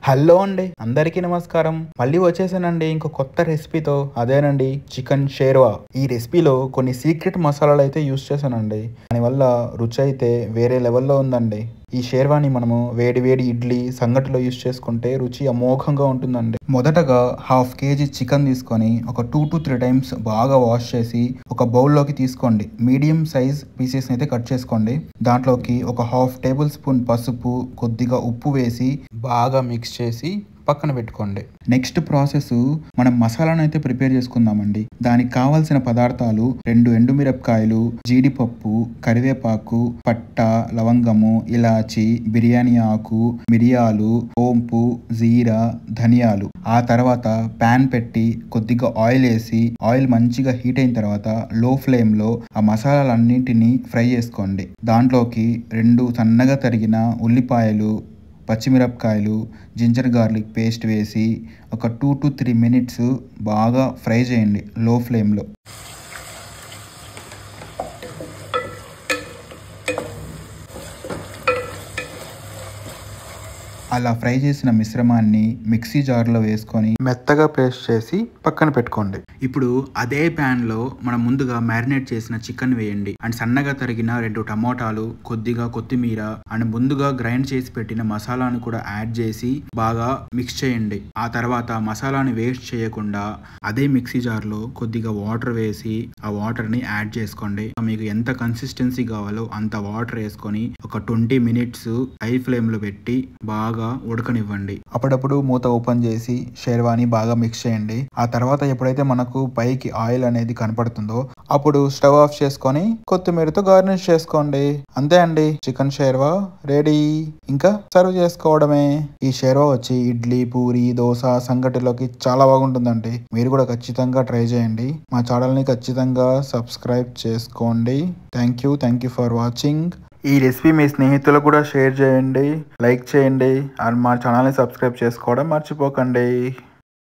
Hello అండి, అందరికీ నమస్కారం. మళ్ళీ వచ్చేసానండి ఇంకో కొత్త రెసిపీతో. అదేనండి చికెన్ షేర్వా. ఈ రెసిపీలో కొన్ని సీక్రెట్ మసాలాలు అయితే యూస్ చేశానండి. దానివల్ల రుచి అయితే వేరే లెవెల్లో ఉందండి. ఈ షేర్వాని మనము వేడి వేడి ఇడ్లీ సంగటిలో యూస్ చేసుకుంటే రుచి అమోఘంగా ఉంటుందండి. మొదటగా హాఫ్ కేజీ చికెన్ తీసుకొని ఒక 2 to 3 టైమ్స్ బాగా వాష్ చేసి ఒక బౌల్లోకి తీసుకోండి. మీడియం సైజ్ పీసెస్ అయితే కట్ చేసుకోండి. దాంట్లోకి ఒక హాఫ్ టేబుల్ స్పూన్ పసుపు, కొద్దిగా ఉప్పు వేసి బాగా మిక్స్ చేసి పక్కన పెట్టుకోండి. నెక్స్ట్ ప్రాసెస్, మనం మసాలాను అయితే ప్రిపేర్ చేసుకుందామండి. దానికి కావాల్సిన పదార్థాలు 2 ఎండుమిరపకాయలు, జీడిపప్పు, కరివేపాకు, పట్ట, లవంగము, ఇలాచి, బిర్యానీ ఆకు, మిరియాలు, సోంపు, జీరా, ధనియాలు. ఆ తర్వాత ప్యాన్ పెట్టి కొద్దిగా ఆయిల్ వేసి ఆయిల్ మంచిగా హీట్ అయిన తర్వాత లో ఫ్లేమ్ లో ఆ మసాలాలన్నింటినీ ఫ్రై చేసుకోండి. దాంట్లోకి 2 సన్నగా తరిగిన ఉల్లిపాయలు, పచ్చిమిరపకాయలు, జింజర్ గార్లిక్ పేస్ట్ వేసి ఒక 2 to 3 మినిట్స్ బాగా ఫ్రై చేయండి లో ఫ్లేమ్లో. అలా ఫ్రై చేసిన మిశ్రమాన్ని మిక్సీ జార్లో వేసుకొని మెత్తగా పేస్ట్ చేసి పక్కన పెట్టుకోండి. ఇప్పుడు అదే ప్యాన్లో మనం ముందుగా మ్యారినేట్ చేసిన చికెన్ వేయండి. అండ్ సన్నగా తరిగిన 2 టమోటాలు, కొద్దిగా కొత్తిమీర అండ్ ముందుగా గ్రైండ్ చేసి పెట్టిన మసాలాను కూడా యాడ్ చేసి బాగా మిక్స్ చేయండి. ఆ తర్వాత మసాలాని వేస్ట్ చేయకుండా అదే మిక్సీ జార్లో కొద్దిగా వాటర్ వేసి ఆ వాటర్ని యాడ్ చేసుకోండి. మీకు ఎంత కన్సిస్టెన్సీ కావాలో అంత వాటర్ వేసుకొని ఒక 20 మినిట్స్ హై ఫ్లేమ్లో పెట్టి బాగా ఉడకనివ్వండి. అప్పుడప్పుడు మూత ఓపెన్ చేసి షేర్వాని బాగా మిక్స్ చేయండి. ఆ తర్వాత ఎప్పుడైతే మనకు పైకి ఆయిల్ అనేది కనపడుతుందో అప్పుడు స్టవ్ ఆఫ్ చేసుకొని కొత్తిమీరతో గార్నిష్ చేసుకోండి. అంతే అండి, చికెన్ షేర్వా రెడీ. ఇంకా సర్వ్ చేసుకోవడమే. ఈ షేర్వా వచ్చి ఇడ్లీ, పూరి, దోశ, సంగటిలోకి చాలా బాగుంటుందండి. మీరు కూడా ఖచ్చితంగా ట్రై చేయండి. మా ఛానల్ని ఖచ్చితంగా సబ్స్క్రైబ్ చేసుకోండి. Thank you for watching. ఈ రెసిపీ మీ స్నేహితులకు కూడా షేర్ చేయండి, లైక్ చేయండి అండ్ మా ఛానల్ని సబ్స్క్రైబ్ చేసుకోవడం మర్చిపోకండి.